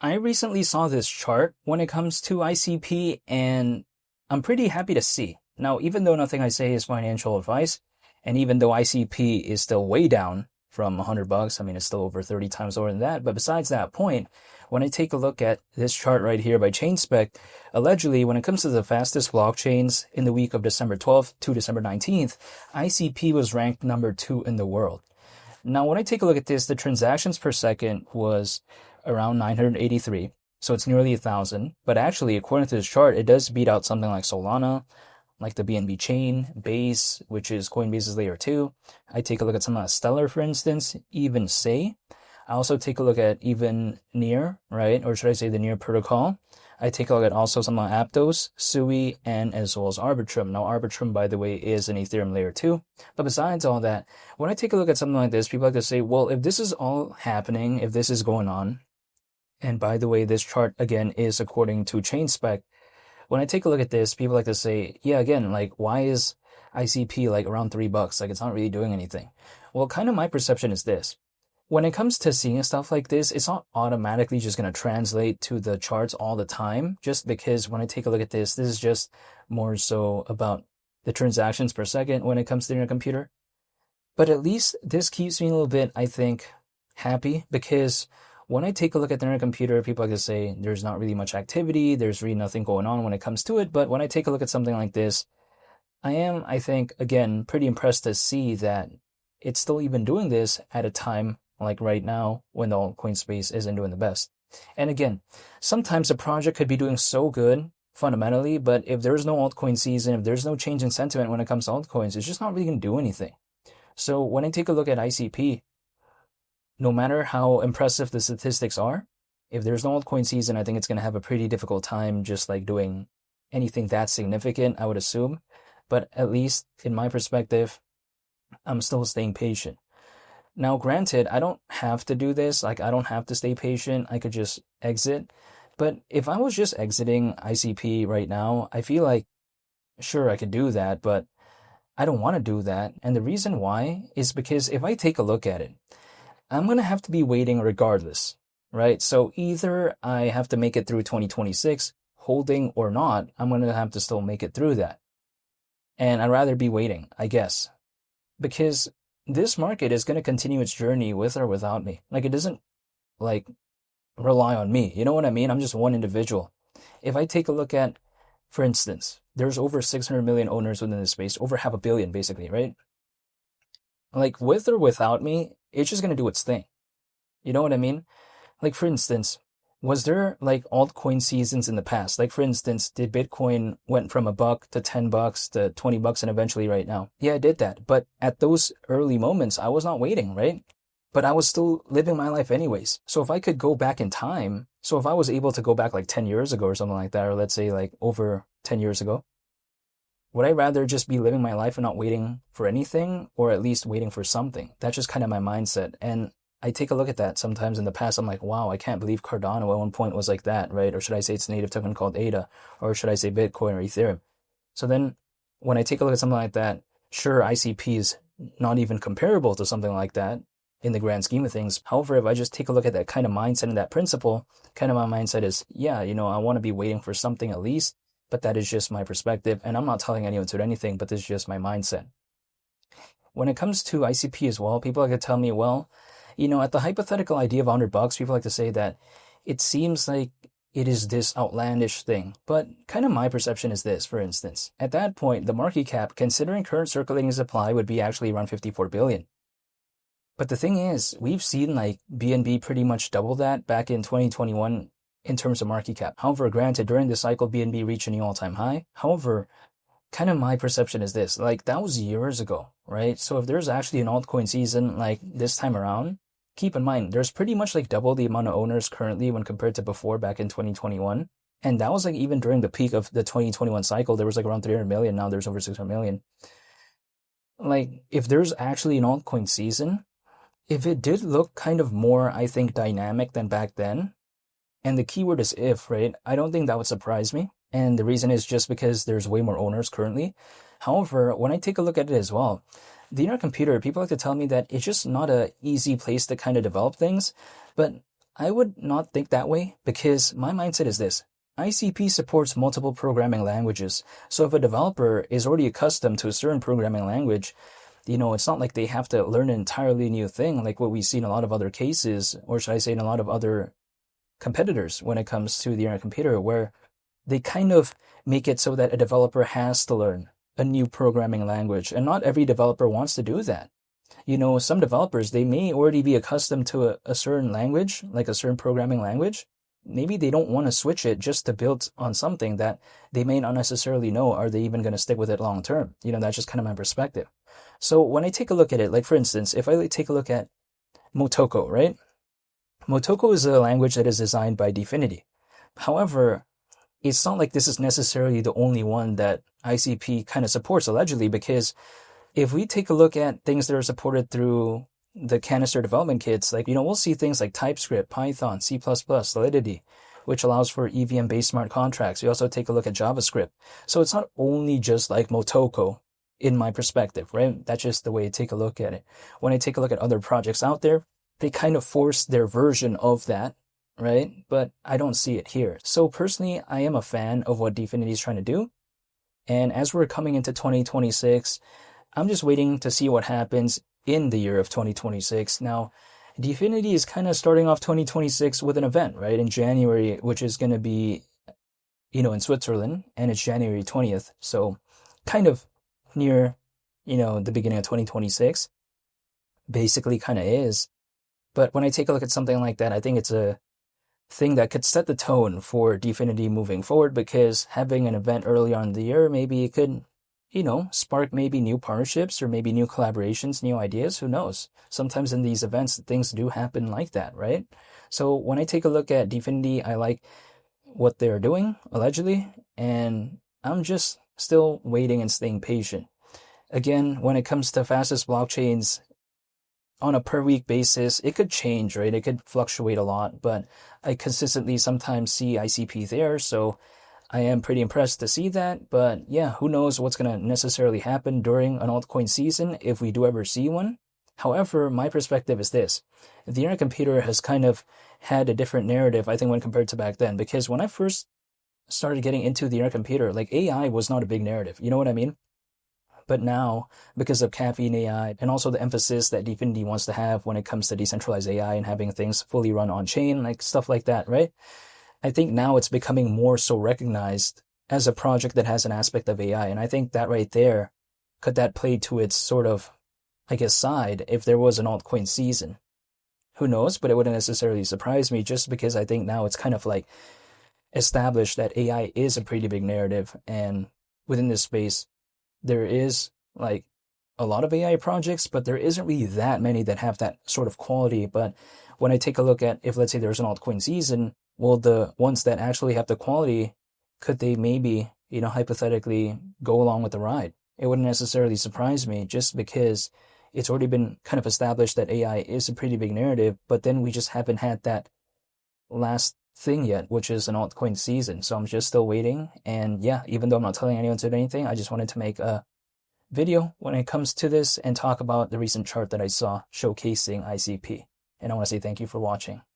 I recently saw this chart when it comes to ICP, and I'm pretty happy to see. Now, even though nothing I say is financial advice, and even though ICP is still way down from $100, I mean, it's still over 30 times lower than that. But besides that point, when I take a look at this chart right here by ChainSpec, allegedly, when it comes to the fastest blockchains in the week of December 12th to December 19th, ICP was ranked number 2 in the world. Now, when I take a look at this, the transactions per second was around 983, so it's nearly 1,000. But actually, according to this chart, it does beat out something like Solana, like the BNB chain, Base, which is Coinbase's layer 2. I take a look at something like Stellar, for instance, even Say. I also take a look at even Near, right? Or should I say the Near protocol. I take a look at also something like Aptos, Sui, and as well as Arbitrum. Now, Arbitrum, by the way, is an Ethereum layer 2. But besides all that, when I take a look at something like this, people like to say, well, if this is all happening, if this is going on, and by the way, this chart, again, is according to ChainSpec. When I take a look at this, people like to say, yeah, again, like, why is ICP like around $3? Like, it's not really doing anything. Well, kind of my perception is this. When it comes to seeing stuff like this, it's not automatically just going to translate to the charts all the time, just because when I take a look at this is just more so about the transactions per second when it comes to your computer. But at least this keeps me a little bit, I think, happy, because when I take a look at the internet computer, people like to say there's not really much activity, there's really nothing going on when it comes to it. But when I take a look at something like this, I am, I think, again, pretty impressed to see that it's still even doing this at a time like right now when the altcoin space isn't doing the best. And again, sometimes a project could be doing so good fundamentally, but if there's no altcoin season, if there's no change in sentiment when it comes to altcoins, it's just not really going to do anything. So when I take a look at ICP, no matter how impressive the statistics are, if there's no altcoin season, I think it's going to have a pretty difficult time just like doing anything that significant, I would assume. But at least in my perspective, I'm still staying patient. Now, granted, I don't have to do this. Like, I don't have to stay patient. I could just exit. But if I was just exiting ICP right now, I feel like, sure, I could do that, but I don't want to do that. And the reason why is because if I take a look at it, I'm going to have to be waiting regardless, right? So either I have to make it through 2026, holding or not, I'm going to have to still make it through that. And I'd rather be waiting, I guess, because this market is going to continue its journey with or without me. Like, it doesn't like rely on me. You know what I mean? I'm just one individual. If I take a look at, for instance, there's over 600 million owners within this space, over 500 million basically, right? Like, with or without me, it's just going to do its thing. You know what I mean? Like, for instance, was there like altcoin seasons in the past? Like, for instance, did Bitcoin went from $1 to $10 to $20 and eventually right now? Yeah, it did that. But at those early moments, I was not waiting, right? But I was still living my life anyways. So if I could go back in time, so if I was able to go back like 10 years ago or something like that, or let's say like over 10 years ago, would I rather just be living my life and not waiting for anything, or at least waiting for something? That's just kind of my mindset. And I take a look at that sometimes in the past. I'm like, wow, I can't believe Cardano at one point was like that, right? Or should I say it's a native token called ADA? Or should I say Bitcoin or Ethereum? So then when I take a look at something like that, sure, ICP is not even comparable to something like that in the grand scheme of things. However, if I just take a look at that kind of mindset and that principle, kind of my mindset is, yeah, I want to be waiting for something at least, but that is just my perspective. And I'm not telling anyone to do anything, but this is just my mindset. When it comes to ICP as well, people like to tell me, well, at the hypothetical idea of $100, people like to say that it seems like it is this outlandish thing. But kind of my perception is this, for instance. At that point, the market cap, considering current circulating supply, would be actually around 54 billion. But the thing is, we've seen like BNB pretty much double that back in 2021 in terms of market cap. However, granted, during this cycle, BNB reached a new all-time high. However, kind of my perception is this, like that was years ago, right? So if there's actually an altcoin season like this time around, keep in mind, there's pretty much like double the amount of owners currently when compared to before back in 2021. And that was like even during the peak of the 2021 cycle, there was like around 300 million. Now there's over 600 million. Like if there's actually an altcoin season, if it did look kind of more, I think, dynamic than back then, and the keyword is if, right? I don't think that would surprise me. And the reason is just because there's way more owners currently. However, when I take a look at it as well, the internet computer, people like to tell me that it's just not a easy place to kind of develop things. But I would not think that way because my mindset is this. ICP supports multiple programming languages. So if a developer is already accustomed to a certain programming language, it's not like they have to learn an entirely new thing like what we see in a lot of other cases, or should I say in a lot of other competitors when it comes to the internet computer, where they kind of make it so that a developer has to learn a new programming language. And not every developer wants to do that. Some developers, they may already be accustomed to a certain language, like a certain programming language. Maybe they don't want to switch it just to build on something that they may not necessarily know, are they even going to stick with it long term? That's just kind of my perspective. So when I take a look at it, like for instance, if I take a look at Motoko, right? Motoko is a language that is designed by Dfinity. However, it's not like this is necessarily the only one that ICP kind of supports, allegedly, because if we take a look at things that are supported through the canister development kits, like, we'll see things like TypeScript, Python, C++, Solidity, which allows for EVM-based smart contracts. We also take a look at JavaScript. So it's not only just like Motoko in my perspective, right? That's just the way I take a look at it. When I take a look at other projects out there, they kind of force their version of that, right? But I don't see it here. So personally, I am a fan of what Dfinity is trying to do. And as we're coming into 2026, I'm just waiting to see what happens in the year of 2026. Now, Dfinity is kind of starting off 2026 with an event, right, in January, which is going to be, in Switzerland, and it's January 20th. So kind of near, the beginning of 2026, basically kind of is. But when I take a look at something like that, I think it's a thing that could set the tone for Dfinity moving forward, because having an event early on in the year, maybe it could spark maybe new partnerships or maybe new collaborations, new ideas. Who knows? Sometimes in these events, things do happen like that, right? So when I take a look at Dfinity, I like what they're doing, allegedly, and I'm just still waiting and staying patient. Again, when it comes to fastest blockchains, on a per week basis, it could change, right? It could fluctuate a lot, but I consistently sometimes see ICP there, so I am pretty impressed to see that. But yeah, who knows what's going to necessarily happen during an altcoin season if we do ever see one. However, my perspective is this. The internet computer has kind of had a different narrative, I think, when compared to back then, because when I first started getting into the internet computer, like AI was not a big narrative. You know what I mean? But now, because of caffeine AI and also the emphasis that Dfinity wants to have when it comes to decentralized AI and having things fully run on chain, like stuff like that, right? I think now it's becoming more so recognized as a project that has an aspect of AI. And I think that right there, could that play to its sort of, I guess, side if there was an altcoin season? Who knows? But it wouldn't necessarily surprise me, just because I think now it's kind of like established that AI is a pretty big narrative. And within this space, there is like a lot of AI projects, but there isn't really that many that have that sort of quality. But when I take a look at, if let's say there's an altcoin season, well, the ones that actually have the quality, could they maybe, hypothetically go along with the ride? It wouldn't necessarily surprise me, just because it's already been kind of established that AI is a pretty big narrative, but then we just haven't had that last thing yet, which is an altcoin season. So I'm just still waiting. And yeah, even though I'm not telling anyone to do anything, I just wanted to make a video when it comes to this and talk about the recent chart that I saw showcasing ICP. And I want to say thank you for watching.